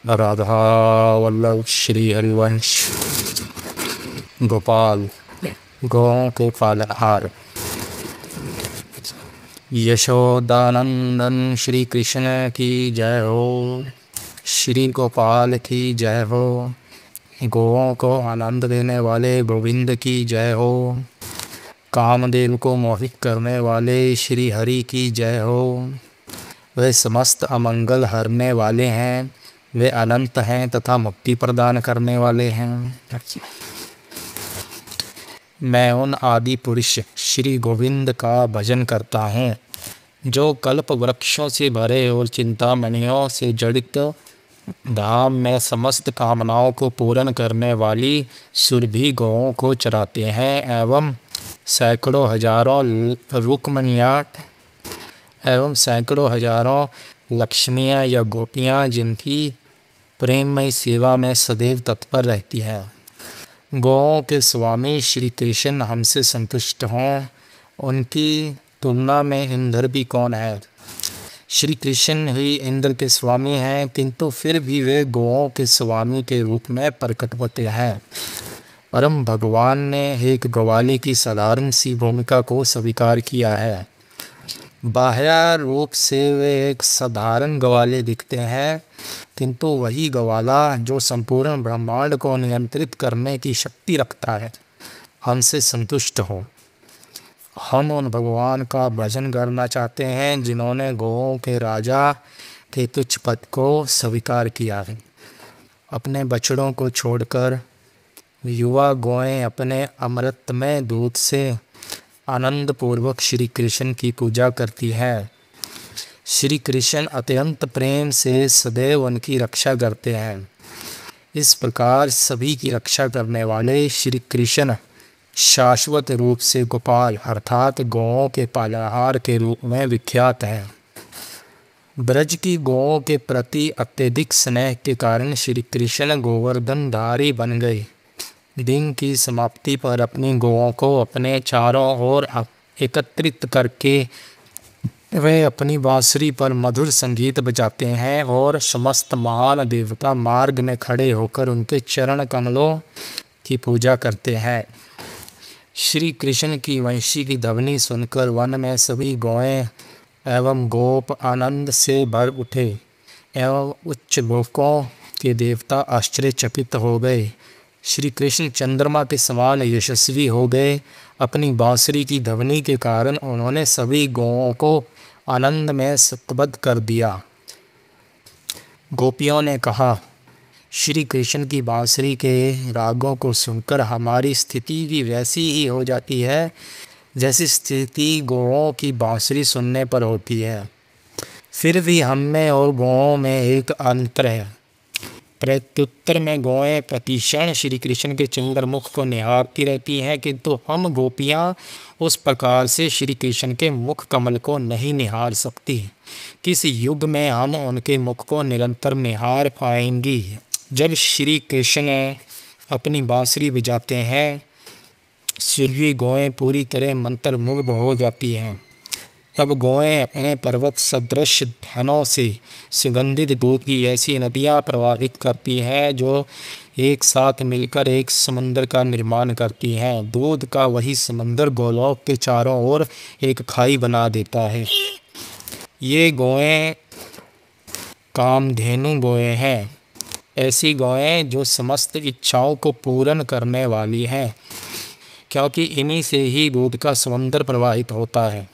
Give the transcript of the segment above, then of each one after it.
राधा वल्लभ श्री हरिवंश गोपाल गौओं के पालनहार यशोदानंदन श्री कृष्ण की जय हो। श्री गोपाल की जय हो। गौओं को आनंद देने वाले गोविंद की जय हो। कामदेव को मोहित करने वाले श्री हरि की जय हो। वे समस्त अमंगल हरने वाले हैं, वे अनंत हैं तथा मुक्ति प्रदान करने वाले हैं। मैं उन आदि पुरुष श्री गोविंद का भजन करता हूँ जो कल्प वृक्षों से भरे और चिंतामणियों से जड़ित धाम में समस्त कामनाओं को पूर्ण करने वाली सुरभि गौओं को चराते हैं एवं सैकड़ों हजारों लक्ष्मियाँ या गोपियाँ जिनकी प्रेममय सेवा में सदैव तत्पर रहती हैं। गौओं के स्वामी श्री कृष्ण हमसे संतुष्ट हों, उनकी तुलना में इंद्र भी कौन है। श्री कृष्ण ही इंद्र के स्वामी हैं, किंतु फिर भी वे गौओं के स्वामी के रूप में प्रकट होते हैं। परम भगवान ने एक ग्वाली की साधारण सी भूमिका को स्वीकार किया है। बाह्य रूप से वे एक साधारण ग्वाले दिखते हैं, किंतु वही ग्वाला जो संपूर्ण ब्रह्मांड को नियंत्रित करने की शक्ति रखता है, हमसे संतुष्ट हो। हम उन भगवान का भजन करना चाहते हैं जिन्होंने गौओं के राजा के तुच्छ पद को स्वीकार किया है। अपने बछड़ों को छोड़कर युवा गौएं अपने अमृतमय दूध से आनंद पूर्वक श्री कृष्ण की पूजा करती है। श्री कृष्ण अत्यंत प्रेम से सदैव उनकी रक्षा करते हैं। इस प्रकार सभी की रक्षा करने वाले श्री कृष्ण शाश्वत रूप से गोपाल अर्थात गौओं के पालनहार के रूप में विख्यात हैं। ब्रज की गौओं के प्रति अत्यधिक स्नेह के कारण श्री कृष्ण गोवर्धनधारी बन गए। दिन की समाप्ति पर अपनी गौओं को अपने चारों ओर एकत्रित करके वे अपनी बांसुरी पर मधुर संगीत बजाते हैं और समस्त महान देवता मार्ग में खड़े होकर उनके चरण कमलों की पूजा करते हैं। श्री कृष्ण की वंशी की ध्वनि सुनकर वन में सभी गौएं एवं गोप आनंद से भर उठे एवं उच्च लोकों के देवता आश्चर्यचकित हो गए। श्री कृष्ण चंद्रमा के समान यशस्वी हो गए। अपनी बांसुरी की ध्वनि के कारण उन्होंने सभी गौओं को आनंद में सतबद्ध कर दिया। गोपियों ने कहा, श्री कृष्ण की बांसुरी के रागों को सुनकर हमारी स्थिति भी वैसी ही हो जाती है जैसी स्थिति गौओं की बांसुरी सुनने पर होती है। फिर भी हम में और गौओं में एक अंतर है। प्रत्युत्तर में गौएं प्रतिक्षण श्री कृष्ण के चंद्रमुख को निहारती रहती हैं, किंतु हम गोपियां उस प्रकार से श्री कृष्ण के मुख कमल को नहीं निहार सकती। किस युग में हम उनके मुख को निरंतर निहार पाएंगी। जब श्री कृष्ण अपनी बांसुरी बजाते हैं, सभी गौएं पूरी तरह मंत्रमुग्ध हो जाती हैं। तब गौएं अपने पर्वत सदृश धनों से सुगंधित दूध की ऐसी नदियाँ प्रवाहित करती हैं जो एक साथ मिलकर एक समंदर का निर्माण करती हैं। दूध का वही समंदर गोलोक के चारों ओर एक खाई बना देता है। ये गौएं कामधेनु गौएं हैं, ऐसी गौएं जो समस्त इच्छाओं को पूर्ण करने वाली हैं, क्योंकि इन्हीं से ही दूध का समंदर प्रवाहित होता है।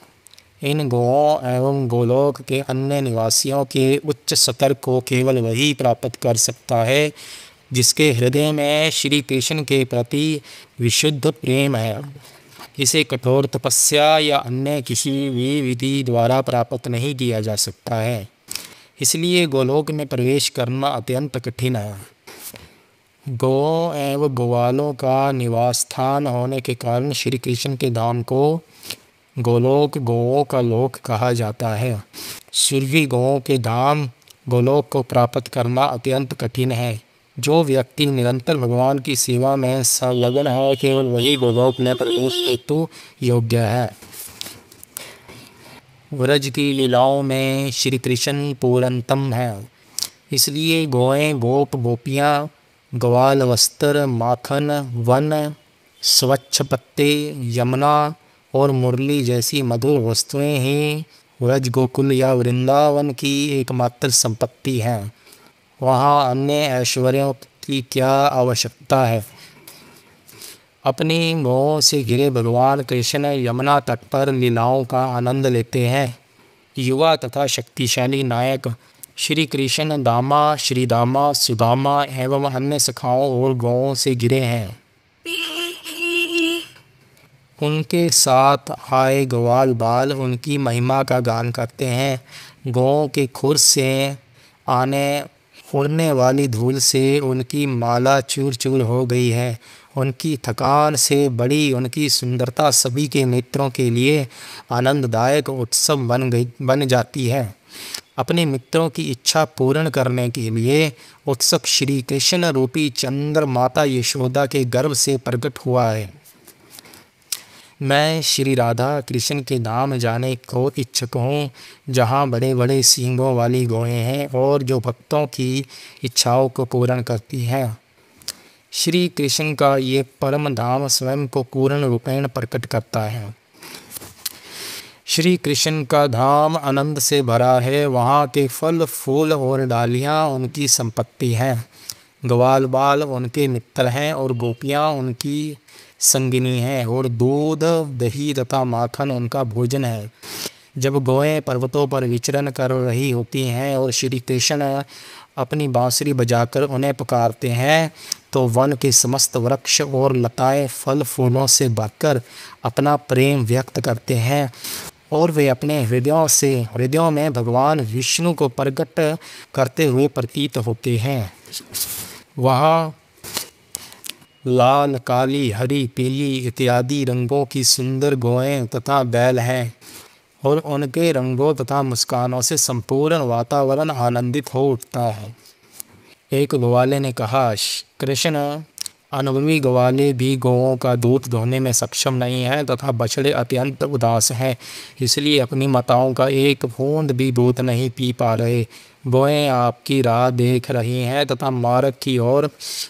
इन गौओं एवं गोलोक के अन्य निवासियों के उच्च स्तर को केवल वही प्राप्त कर सकता है जिसके हृदय में श्री कृष्ण के प्रति विशुद्ध प्रेम है। इसे कठोर तपस्या या अन्य किसी भी विधि द्वारा प्राप्त नहीं किया जा सकता है। इसलिए गोलोक में प्रवेश करना अत्यंत कठिन है। गौ एवं ग्वालों का निवास स्थान होने के कारण श्री कृष्ण के धाम को गोलोक गौओं का लोक कहा जाता है। सुरभि गौओं के धाम गोलोक को प्राप्त करना अत्यंत कठिन है। जो व्यक्ति निरंतर भगवान की सेवा में संलग्न है, केवल वही गोलोक में प्रवेश हेतु योग्य है। व्रज की लीलाओं में श्री कृष्ण पूर्णतम है। इसलिए गौएं, गोप, गोपियाँ, ग्वाल, वस्त्र, माखन, वन, स्वच्छ पत्ते, यमुना और मुरली जैसी मधुर वस्तुएं ही व्रज गोकुल या वृंदावन की एकमात्र संपत्ति हैं। वहाँ अन्य ऐश्वर्यों की क्या आवश्यकता है। अपनी गौओं से घिरे भगवान कृष्ण यमुना तट पर लीलाओं का आनंद लेते हैं। युवा तथा शक्तिशाली नायक श्री कृष्ण दामा, श्री दामा, सुदामा एवं अन्य सखाओं और गौओं से घिरे हैं। उनके साथ आए ग्वाल बाल उनकी महिमा का गान करते हैं। गौओं के खुर से आने उड़ने वाली धूल से उनकी माला चूर चूर हो गई है। उनकी थकान से बड़ी उनकी सुंदरता सभी के नेत्रों के लिए आनंददायक उत्सव बन जाती है। अपने मित्रों की इच्छा पूर्ण करने के लिए उत्सुक श्री कृष्ण रूपी चंद्र माता यशोदा के गर्भ से प्रकट हुआ है। मैं श्री राधा कृष्ण के धाम जाने को इच्छुक हूँ, जहाँ बड़े बड़े सींगों वाली गौएं हैं और जो भक्तों की इच्छाओं को पूर्ण करती हैं। श्री कृष्ण का ये परम धाम स्वयं को पूर्ण रूपेण प्रकट करता है। श्री कृष्ण का धाम आनंद से भरा है। वहाँ के फल, फूल और डालियाँ उनकी संपत्ति हैं। ग्वाल बाल उनके मित्र हैं और गोपियाँ उनकी संगिनी हैं और दूध, दही तथा माखन उनका भोजन है। जब गौएं पर्वतों पर विचरण कर रही होती हैं और श्री कृष्ण अपनी बांसुरी बजाकर उन्हें पुकारते हैं, तो वन के समस्त वृक्ष और लताएं फल फूलों से भरकर अपना प्रेम व्यक्त करते हैं और वे अपने हृदयों में भगवान विष्णु को प्रकट करते हुए प्रतीत होते हैं। वहाँ लाल, काली, हरी, पीली इत्यादि रंगों की सुंदर गौएं तथा बैल हैं और उनके रंगों तथा मुस्कानों से संपूर्ण वातावरण आनंदित हो उठता है। एक ग्वाले ने कहा, कृष्ण, अनुभवी ग्वाले भी गौओं का दूध दोहने में सक्षम नहीं है तथा बछड़े अत्यंत उदास हैं, इसलिए अपनी माताओं का एक बूंद भी दूध नहीं पी पा रहे। गौएं आपकी राह देख रही हैं तथा मार्ग की ओर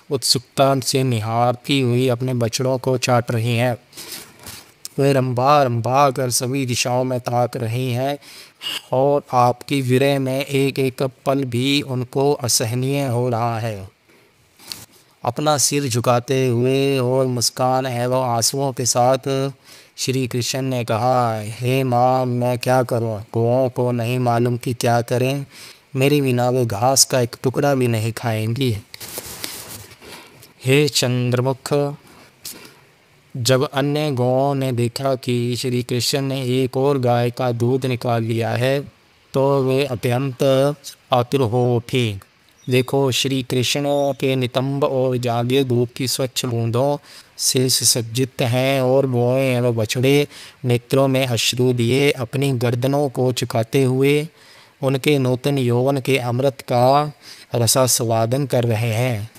उत्सुकता से निहारती हुई अपने बछड़ों को चाट रही हैं। वे रंभा रंभा कर सभी दिशाओं में ताक रही हैं और आपकी विरह में एक एक पल भी उनको असहनीय हो रहा है। अपना सिर झुकाते हुए और मुस्कान एवं आंसुओं के साथ श्री कृष्ण ने कहा, हे माँ, मैं क्या करूँ? गौओं को नहीं मालूम कि क्या करें। मेरे बिना वे घास का एक टुकड़ा भी नहीं खाएंगी। हे चंद्रमुख, जब अन्य गौओं ने देखा कि श्री कृष्ण ने एक और गाय का दूध निकाल लिया है, तो वे अत्यंत आतुर हो उठी। देखो, श्री कृष्ण के नितंब और जागे दूध की स्वच्छ बूंदों से सुसज्जित हैं और गौएं एवं बछड़े नेत्रों में अश्रु लिए अपनी गर्दनों को झुकाते हुए उनके नूतन यौवन के अमृत का रसास्वादन कर रहे हैं।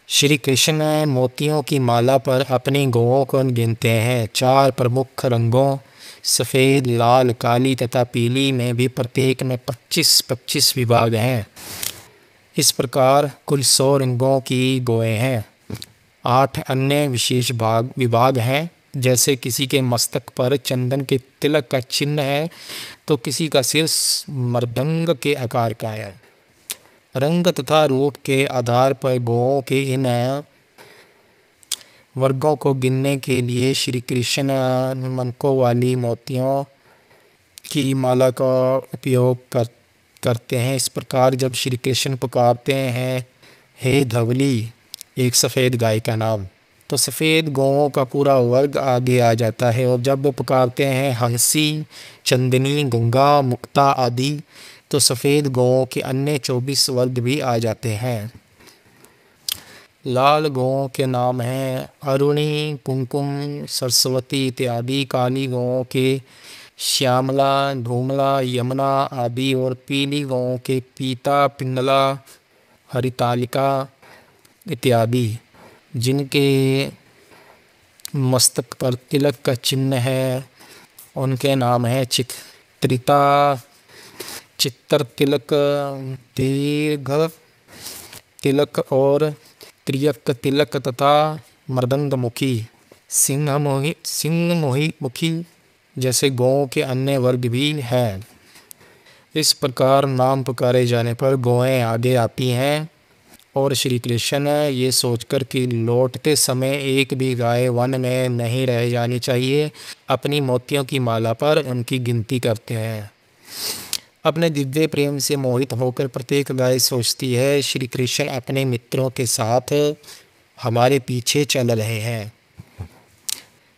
श्री कृष्ण मोतियों की माला पर अपनी गौओं को गिनते हैं। 4 प्रमुख रंगों सफ़ेद, लाल, काली तथा पीली में भी प्रत्येक में 25-25 विभाग हैं। इस प्रकार कुल 100 रंगों की गौएं हैं। 8 अन्य विशेष विभाग हैं। जैसे किसी के मस्तक पर चंदन के तिलक का चिन्ह है, तो किसी का सिर मृदंग के आकार का है। रंग तथा रूप के आधार पर गौओं के इन वर्गों को गिनने के लिए श्री कृष्ण मनकों वाली मोतियों की माला का उपयोग करते हैं। इस प्रकार जब श्री कृष्ण पुकारते हैं, हे धवली, एक सफ़ेद गाय का नाम, तो सफ़ेद गौओं का पूरा वर्ग आगे आ जाता है। और जब पुकारते हैं हंसी, चंदनी, गंगा, मुक्ता आदि, तो सफ़ेद गौओं के अन्य 24 वर्ग भी आ जाते हैं। लाल गौओं के नाम हैं अरुणी, कुमकुम, सरस्वती इत्यादि। काली गौओं के श्यामला, धूमला, यमुना आदि। और पीली गौओं के पीता, पिंगला, हरितालिका इत्यादि। जिनके मस्तक पर तिलक का चिन्ह है, उनके नाम है चित्रिता, चित्तर तिलक, दीर्घ तिलक और त्रियक तिलक तथा मृदंग मुखी, सिंह मुखी जैसे गौओं के अन्य वर्ग भी हैं। इस प्रकार नाम पुकारे जाने पर गौएं आगे आती हैं और श्री कृष्ण ये सोचकर कि लौटते समय एक भी गाय वन में नहीं रह जानी चाहिए, अपनी मोतियों की माला पर उनकी गिनती करते हैं। अपने दिव्य प्रेम से मोहित होकर प्रत्येक गाय सोचती है, श्री कृष्ण अपने मित्रों के साथ हमारे पीछे चल रहे हैं।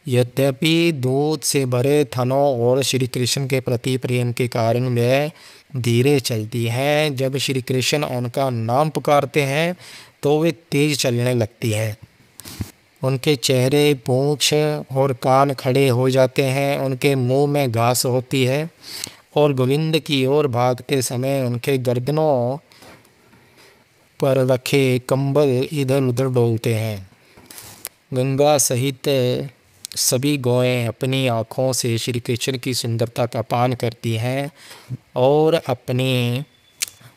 यद्यपि दूध से भरे थनों और श्री कृष्ण के प्रति प्रेम के कारण वे धीरे चलती हैं। जब श्री कृष्ण उनका नाम पुकारते हैं तो वे तेज चलने लगती है। उनके चेहरे, पूंछ और कान खड़े हो जाते हैं। उनके मुंह में घास होती है और गोविंद की ओर भागते समय उनके गर्दनों पर रखे कंबल इधर उधर डोलते हैं। गंगा सहित सभी गौएं अपनी आँखों से श्री कृष्ण की सुंदरता का पान करती हैं और अपनी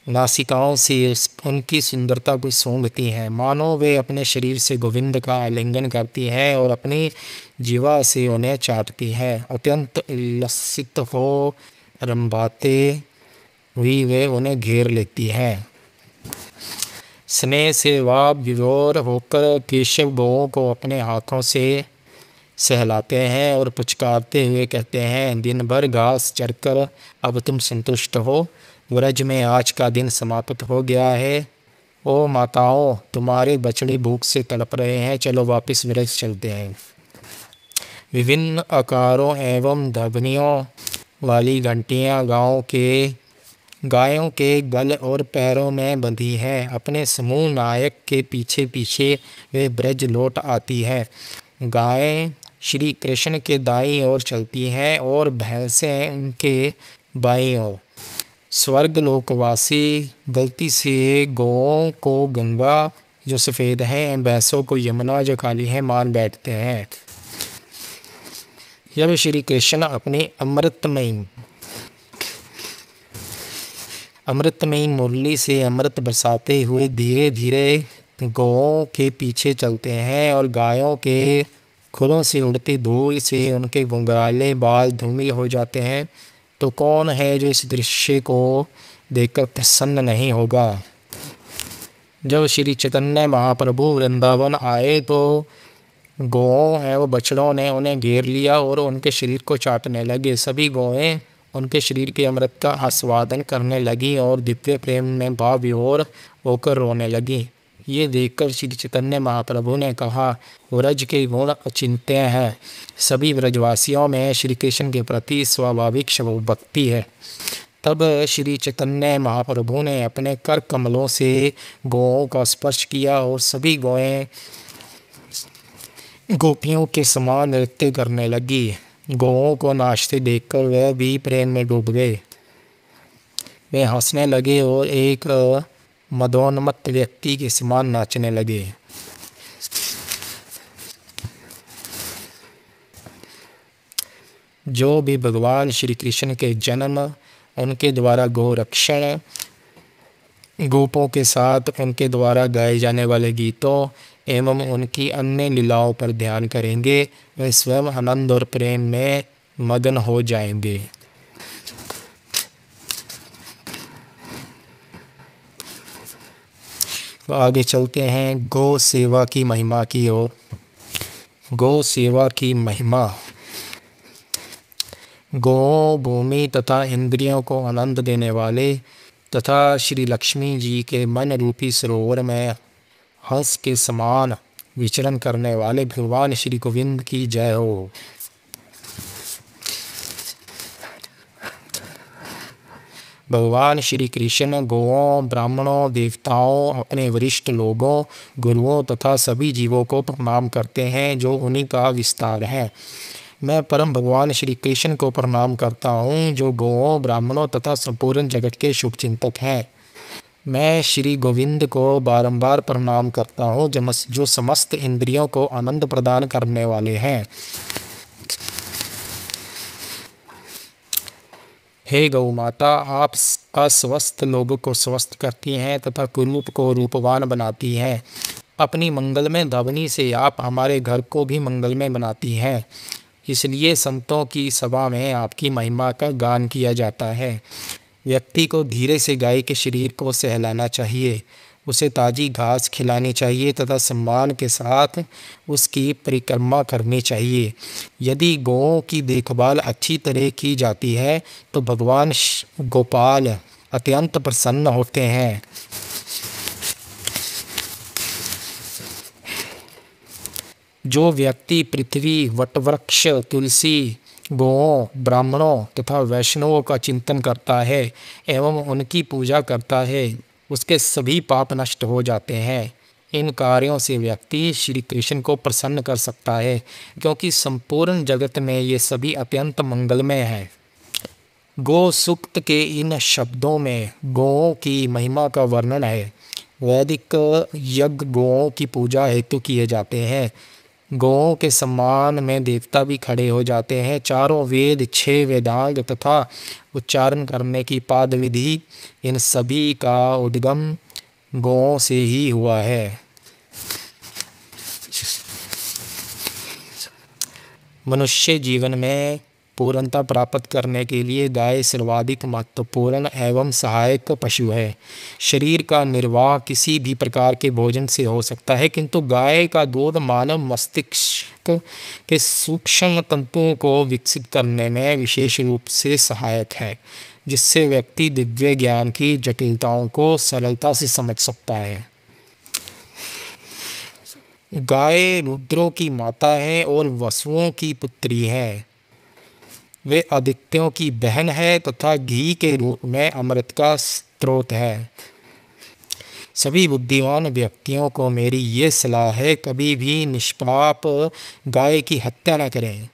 नासिकाओं से उनकी सुंदरता को सूंघती हैं, मानो वे अपने शरीर से गोविंद का आलिंगन करती हैं और अपनी जीवा से उन्हें चाटती हैं। अत्यंत उल्लसित हो रंभाते हुई वे उन्हें घेर लेती हैं। स्नेह से वह विभोर होकर केशव गौओं को अपने हाथों से सहलाते हैं और पुचकारते हुए कहते हैं, दिन भर घास चरकर अब तुम संतुष्ट हो, व्रज में आज का दिन समाप्त हो गया है। ओ माताओं, तुम्हारे बछड़े भूख से तड़प रहे हैं, चलो वापस व्रज चलते हैं। विभिन्न आकारों एवं ध्वनियों वाली घंटियाँ गायों के गल और पैरों में बंधी हैं। अपने समूह नायक के पीछे पीछे वे ब्रज लौट आती है। गायें श्री कृष्ण के दाईं ओर चलती हैं और भैंसें उनके बाईं ओर। स्वर्ग लोकवासी गलती से गौओं को गंगा जो सफ़ेद है, भैंसों को यमुना जो काली है मान बैठते हैं। जब श्री कृष्ण अपनी अमृतमयी मुरली से अमृत बरसाते हुए धीरे धीरे गौओं के पीछे चलते हैं और गायों के खुरों से उड़ती धूल से उनके घुंघराले बाल धूमिल हो जाते हैं, तो कौन है जो इस दृश्य को देखकर प्रसन्न नहीं होगा। जब श्री चैतन्य महाप्रभु वृंदावन आए तो गौओं एवं बछड़ों ने उन्हें घेर लिया और उनके शरीर को चाटने लगे। सभी गौएं उनके शरीर के अमृत का आस्वादन करने लगी और दिव्य प्रेम में भाव विभोर होकर रोने लगी। ये देखकर श्री चैतन्य महाप्रभु ने कहा, व्रज के गुण अचिंत्य हैं। सभी व्रजवासियों में श्री कृष्ण के प्रति स्वाभाविक भक्ति है। तब श्री चैतन्य महाप्रभु ने अपने कर कमलों से गौओं का स्पर्श किया और सभी गौएं गोपियों के समान नृत्य करने लगी। गौओं को नाचते देखकर वह भी प्रेम में डूब गए। वे हंसने लगे और एक मदोन्मत्त व्यक्ति के समान नाचने लगे। जो भी भगवान श्री कृष्ण के जन्म, उनके द्वारा गोरक्षण, गोपों के साथ उनके द्वारा गाए जाने वाले गीतों एवं उनकी अन्य लीलाओं पर ध्यान करेंगे, वे स्वयं आनंद और प्रेम में मगन हो जाएंगे। तो आगे चलते हैं गौ सेवा की महिमा की ओर। गौ सेवा की महिमा। गौ भूमि तथा इंद्रियों को आनंद देने वाले तथा श्री लक्ष्मी जी के मन रूपी सरोवर में हंस के समान विचरण करने वाले भगवान श्री गोविंद की जय हो। भगवान श्री कृष्ण गौओं, ब्राह्मणों, देवताओं, अपने वरिष्ठ लोगों, गुरुओं तथा सभी जीवों को प्रणाम करते हैं जो उन्हीं का विस्तार है। मैं परम भगवान श्री कृष्ण को प्रणाम करता हूँ जो गौओं, ब्राह्मणों तथा संपूर्ण जगत के शुभचिंतक हैं। मैं श्री गोविंद को बारंबार प्रणाम करता हूँ जो समस्त इंद्रियों को आनंद प्रदान करने वाले हैं। हे गौ माता, आप अस्वस्थ लोगों को स्वस्थ करती हैं तथा कुरूप को रूपवान बनाती हैं। अपनी मंगलमय ध्वनि से आप हमारे घर को भी मंगलमय बनाती हैं। इसलिए संतों की सभा में आपकी महिमा का गान किया जाता है। व्यक्ति को धीरे से गाय के शरीर को सहलाना चाहिए, उसे ताज़ी घास खिलानी चाहिए तथा सम्मान के साथ उसकी परिक्रमा करनी चाहिए। यदि गौओं की देखभाल अच्छी तरह की जाती है तो भगवान गोपाल अत्यंत प्रसन्न होते हैं। जो व्यक्ति पृथ्वी, वटवृक्ष, तुलसी, गौओं, ब्राह्मणों तथा वैष्णवों का चिंतन करता है एवं उनकी पूजा करता है, उसके सभी पाप नष्ट हो जाते हैं। इन कार्यों से व्यक्ति श्री कृष्ण को प्रसन्न कर सकता है, क्योंकि संपूर्ण जगत में ये सभी अत्यंत मंगलमय हैं। गो सूक्त के इन शब्दों में गौओं की महिमा का वर्णन है। वैदिक यज्ञ गौओं की पूजा हेतु किए जाते हैं। गौओं के सम्मान में देवता भी खड़े हो जाते हैं। चारों वेद, 6 वेदांग तथा उच्चारण करने की पाद विधि, इन सभी का उद्गम गौओं से ही हुआ है। मनुष्य जीवन में पूर्णता प्राप्त करने के लिए गाय सर्वाधिक महत्वपूर्ण एवं सहायक पशु है। शरीर का निर्वाह किसी भी प्रकार के भोजन से हो सकता है, किंतु गाय का दूध मानव मस्तिष्क के सूक्ष्म तंतुओं को विकसित करने में विशेष रूप से सहायक है, जिससे व्यक्ति दिव्य ज्ञान की जटिलताओं को सरलता से समझ सकता है। गाय रुद्रों की माता है और वसुओं की पुत्री है। वे आदित्यों की बहन है तथा घी के रूप में अमृत का स्रोत है। सभी बुद्धिमान व्यक्तियों को मेरी ये सलाह है, कभी भी निष्पाप गाय की हत्या न करें।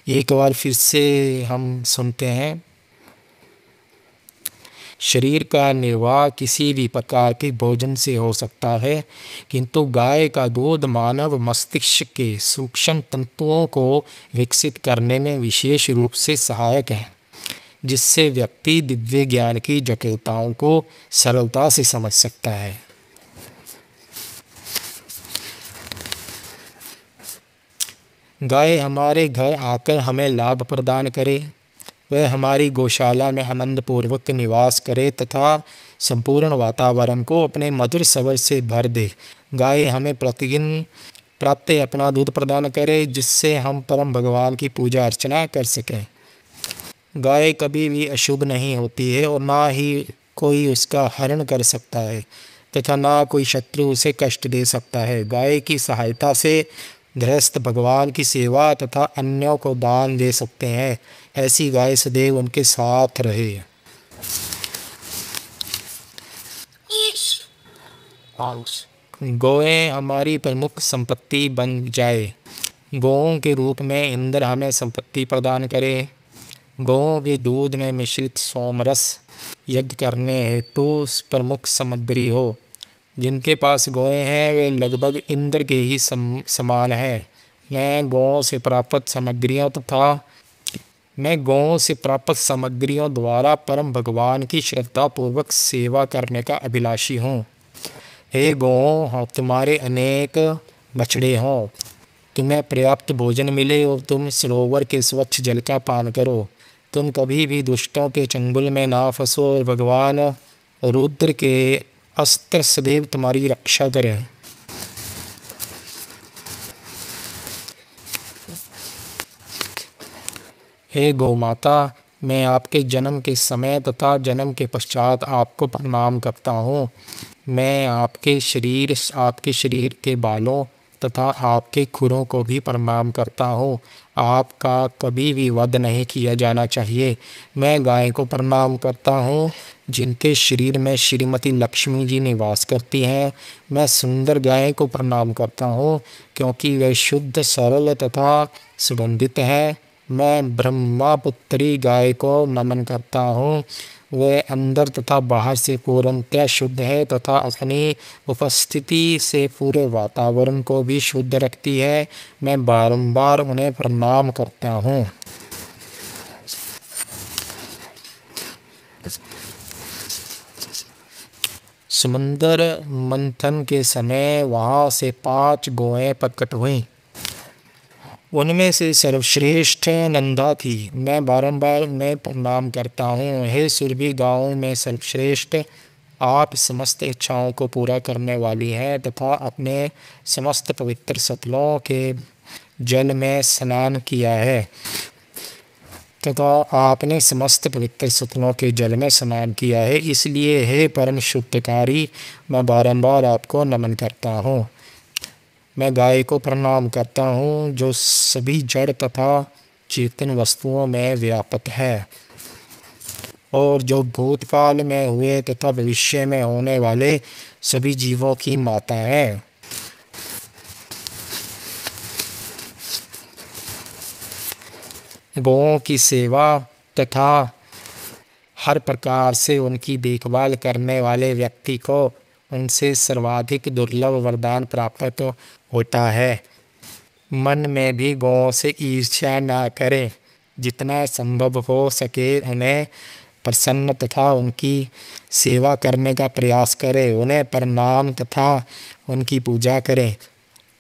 एक बार फिर से हम सुनते हैं। शरीर का निर्वाह किसी भी प्रकार के भोजन से हो सकता है, किंतु गाय का दूध मानव मस्तिष्क के सूक्ष्म तंतुओं को विकसित करने में विशेष रूप से सहायक है, जिससे व्यक्ति दिव्य ज्ञान की जटिलताओं को सरलता से समझ सकता है। गाय हमारे घर आकर हमें लाभ प्रदान करे, वह हमारी गौशाला में आनंदपूर्वक निवास करे तथा संपूर्ण वातावरण को अपने मधुर स्वर से भर दे। गाय हमें प्रतिदिन प्रातः अपना दूध प्रदान करे, जिससे हम परम भगवान की पूजा अर्चना कर सकें। गाय कभी भी अशुभ नहीं होती है और ना ही कोई उसका हरण कर सकता है तथा ना कोई शत्रु उसे कष्ट दे सकता है। गाय की सहायता से गृहस्थ भगवान की सेवा तथा अन्यों को दान दे सकते हैं। ऐसी गाय सदैव उनके साथ रहे। गौएं हमारी प्रमुख संपत्ति बन जाए। गौओं के रूप में इंद्र हमें संपत्ति प्रदान करे। गौओं के दूध में मिश्रित सोमरस यज्ञ करने हेतु प्रमुख सामग्री हो। जिनके पास गौएं हैं वे लगभग इंद्र के ही समान हैं। मैं गौओं से प्राप्त सामग्रियों द्वारा परम भगवान की श्रद्धापूर्वक सेवा करने का अभिलाषी हूँ। हे गौओं, तुम्हारे अनेक बछड़े हों, तुम्हें पर्याप्त भोजन मिले और तुम सरोवर के स्वच्छ जल का पान करो। तुम कभी भी दुष्टों के चंगुल में ना फंसो और भगवान रुद्र के अस्त्र सदैव तुम्हारी रक्षा करें। हे गौ माता, मैं आपके जन्म के समय तथा जन्म के पश्चात आपको प्रणाम करता हूँ। मैं आपके शरीर के बालों तथा आपके खुरों को भी प्रणाम करता हूँ। आपका कभी भी वध नहीं किया जाना चाहिए। मैं गाय को प्रणाम करता हूँ, जिनके शरीर में श्रीमती लक्ष्मी जी निवास करती हैं। मैं सुंदर गाय को प्रणाम करता हूँ, क्योंकि वे शुद्ध, सरल तथा सुगंधित है। मैं ब्रह्मापुत्री गाय को नमन करता हूँ। वह अंदर तथा बाहर से पूर्णतः शुद्ध है तथा अपनी उपस्थिति से पूरे वातावरण को भी शुद्ध रखती है। मैं बारंबार उन्हें प्रणाम करता हूँ। समुद्र मंथन के समय वहाँ से 5 गौएं प्रकट हुईं। उनमें से सर्वश्रेष्ठ नंदा थी। मैं बारंबार उन्हें प्रणाम करता हूँ। हे सुरभि गाँव में सर्वश्रेष्ठ, आप समस्त इच्छाओं को पूरा करने वाली हैं तथा अपने समस्त पवित्र सतलों के जल में स्नान किया है तथा आपने समस्त पवित्र सतलों के जल में स्नान किया है। इसलिए हे परम शुद्धकारी, मैं बारंबार आपको नमन करता हूँ। मैं गाय को प्रणाम करता हूँ जो सभी जड़ तथा चेतन वस्तुओं में व्यापक है और जो भूतकाल में हुए तथा भविष्य में होने वाले सभी जीवों की माता है। गौओं की सेवा तथा हर प्रकार से उनकी देखभाल करने वाले व्यक्ति को उनसे सर्वाधिक दुर्लभ वरदान प्राप्त होता है। मन में भी गौओं से ईर्ष्या ना करें। जितना संभव हो सके उन्हें प्रसन्न तथा उनकी सेवा करने का प्रयास करें। उन्हें प्रणाम तथा उनकी पूजा करें।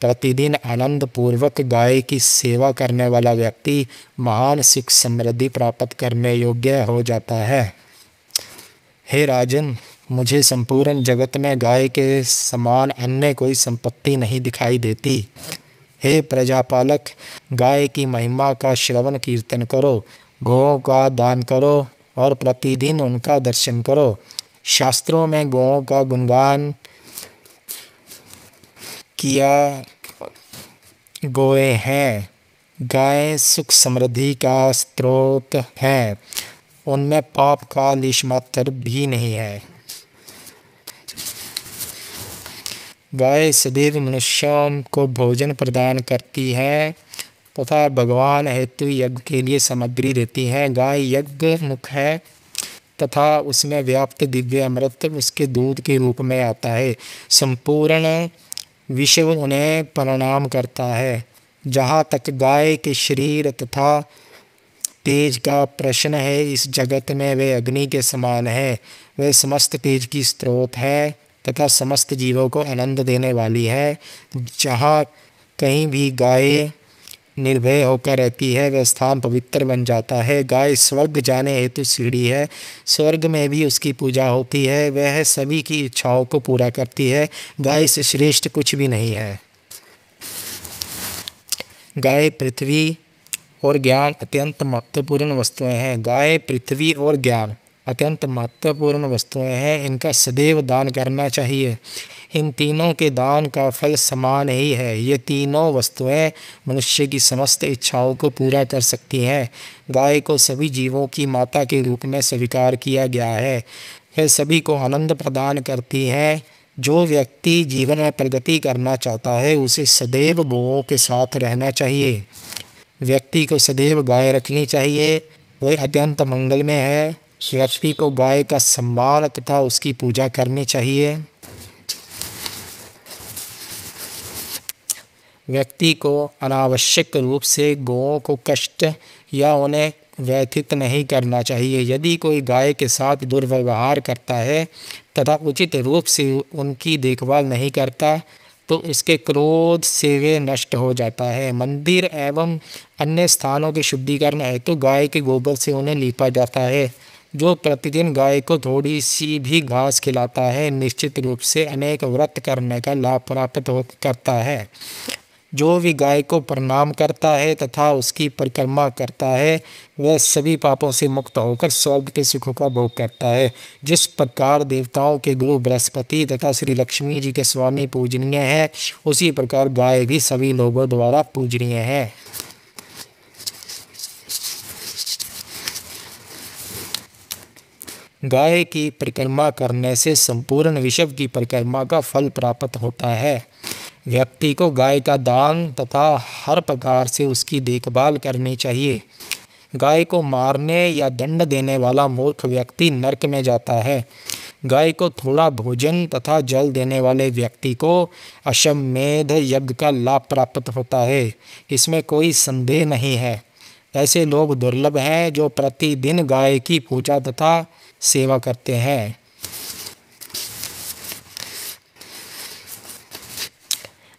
प्रतिदिन आनंद पूर्वक गाय की सेवा करने वाला व्यक्ति महान सुख समृद्धि प्राप्त करने योग्य हो जाता है। हे राजन, मुझे संपूर्ण जगत में गाय के समान अन्य कोई संपत्ति नहीं दिखाई देती। हे प्रजापालक, गाय की महिमा का श्रवण कीर्तन करो, गौओं का दान करो और प्रतिदिन उनका दर्शन करो। शास्त्रों में गौओं का गुणगान किया। गौएं हैं। गाय सुख समृद्धि का स्रोत है। उनमें पाप का लेश मात्र भी नहीं है। गाय सदैव मनुष्यों को भोजन प्रदान करती है तथा भगवान हेतु यज्ञ के लिए सामग्री देती है। गाय यज्ञ मुख है तथा उसमें व्याप्त दिव्य अमृत उसके दूध के रूप में आता है। संपूर्ण विश्व उन्हें प्रणाम करता है। जहाँ तक गाय के शरीर तथा तेज का प्रश्न है, इस जगत में वे अग्नि के समान है। वे समस्त तेज की स्रोत है तथा समस्त जीवों को आनंद देने वाली है। जहाँ कहीं भी गाय निर्भय होकर रहती है, वह स्थान पवित्र बन जाता है। गाय स्वर्ग जाने हेतु सीढ़ी है। स्वर्ग में भी उसकी पूजा होती है। वह सभी की इच्छाओं को पूरा करती है। गाय से श्रेष्ठ कुछ भी नहीं है। गाय पृथ्वी और ज्ञान अत्यंत महत्वपूर्ण वस्तुएं हैं। गाय पृथ्वी और ज्ञान अत्यंत महत्वपूर्ण वस्तुएं हैं। इनका सदैव दान करना चाहिए। इन तीनों के दान का फल समान ही है। ये तीनों वस्तुएं मनुष्य की समस्त इच्छाओं को पूरा कर सकती हैं। गाय को सभी जीवों की माता के रूप में स्वीकार किया गया है। यह सभी को आनंद प्रदान करती है। जो व्यक्ति जीवन में प्रगति करना चाहता है, उसे सदैव गौओं के साथ रहना चाहिए। व्यक्ति को सदैव गाय रखनी चाहिए। वह अत्यंत मंगलमय है। व्यक्ति को गाय का सम्मान तथा उसकी पूजा करनी चाहिए। व्यक्ति को अनावश्यक रूप से गौओं को कष्ट या उन्हें व्यथित नहीं करना चाहिए। यदि कोई गाय के साथ दुर्व्यवहार करता है तथा उचित रूप से उनकी देखभाल नहीं करता, तो इसके क्रोध से वे नष्ट हो जाता है। मंदिर एवं अन्य स्थानों के शुद्धिकरण हेतु गाय के गोबर से उन्हें लीपा जाता है। जो प्रतिदिन गाय को थोड़ी सी भी घास खिलाता है, निश्चित रूप से अनेक व्रत करने का लाभ प्राप्त करता है। जो भी गाय को प्रणाम करता है तथा उसकी परिक्रमा करता है, वह सभी पापों से मुक्त होकर स्वर्ग के सुखों का भोग करता है। जिस प्रकार देवताओं के गुरु बृहस्पति तथा श्री लक्ष्मी जी के स्वामी पूजनीय है, उसी प्रकार गाय भी सभी लोगों द्वारा पूजनीय है। गाय की परिक्रमा करने से संपूर्ण विश्व की परिक्रमा का फल प्राप्त होता है। व्यक्ति को गाय का दान तथा हर प्रकार से उसकी देखभाल करनी चाहिए। गाय को मारने या दंड देने वाला मूर्ख व्यक्ति नरक में जाता है। गाय को थोड़ा भोजन तथा जल देने वाले व्यक्ति को अश्वमेध यज्ञ का लाभ प्राप्त होता है, इसमें कोई संदेह नहीं है। ऐसे लोग दुर्लभ हैं जो प्रतिदिन गाय की पूजा तथा सेवा करते हैं।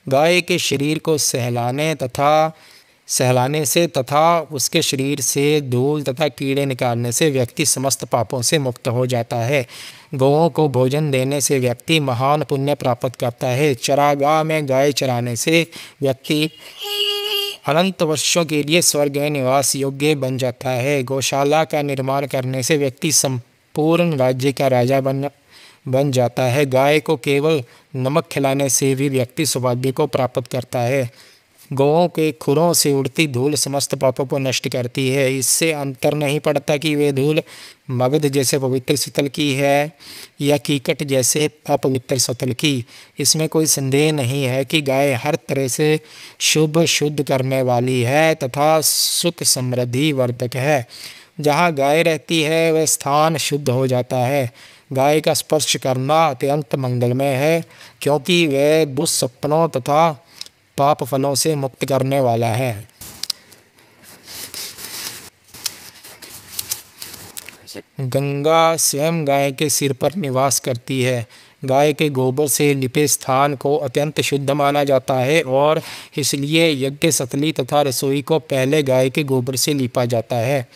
गाय के शरीर को सहलाने से तथा उसके शरीर से धूल तथा कीड़े निकालने से व्यक्ति समस्त पापों से मुक्त हो जाता है। गौओं को भोजन देने से व्यक्ति महान पुण्य प्राप्त करता है। चरागाह में गाय चराने से व्यक्ति अनंत वर्षों के लिए स्वर्ग में निवास योग्य बन जाता है। गौशाला का निर्माण करने से व्यक्ति संपूर्ण राज्य का राजा बन जाता है। गाय को केवल नमक खिलाने से भी व्यक्ति सौभाग्य को प्राप्त करता है। गौओं के खुरों से उड़ती धूल समस्त पापों को नष्ट करती है। इससे अंतर नहीं पड़ता कि वे धूल मगध जैसे पवित्र शीतल की है या कीकट जैसे अपवित्र शीतल की। इसमें कोई संदेह नहीं है कि गाय हर तरह से शुद्ध करने वाली है तथा सुख समृद्धि वर्धक है। जहाँ गाय रहती है वह स्थान शुद्ध हो जाता है। गाय का स्पर्श करना अत्यंत मंगलमय है, क्योंकि वह दुस्सपनों तथा पाप फलों से मुक्त करने वाला है। गंगा स्वयं गाय के सिर पर निवास करती है। गाय के गोबर से लिपे स्थान को अत्यंत शुद्ध माना जाता है और इसलिए यज्ञ सतली तथा रसोई को पहले गाय के गोबर से लिपा जाता है।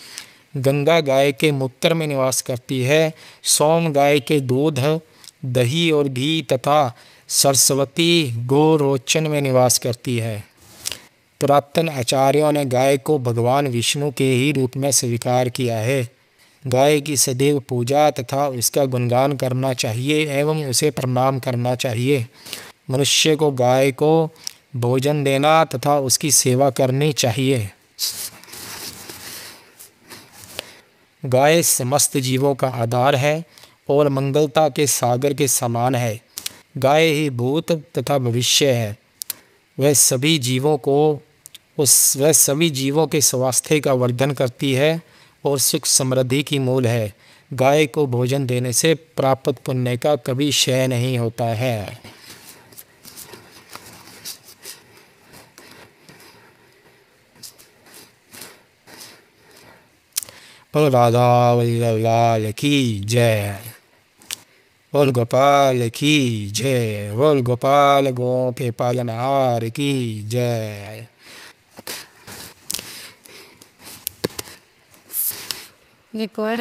गंगा गाय के मूत्र में निवास करती है। सोम गाय के दूध, दही और घी तथा सरस्वती गोरोचन में निवास करती है। पुरातन आचार्यों ने गाय को भगवान विष्णु के ही रूप में स्वीकार किया है। गाय की सदैव पूजा तथा उसका गुणगान करना चाहिए एवं उसे प्रणाम करना चाहिए। मनुष्य को गाय को भोजन देना तथा उसकी सेवा करनी चाहिए। गाय समस्त जीवों का आधार है और मंगलता के सागर के समान है। गाय ही भूत तथा भविष्य है। वह सभी जीवों के स्वास्थ्य का वर्धन करती है और सुख समृद्धि की मूल है। गाय को भोजन देने से प्राप्त पुण्य का कभी क्षय नहीं होता है। बोल राधा वल्लभ की जय। बोल गोपाल की जय। बोल गोपाल गौ के पालनहार की जय। एक और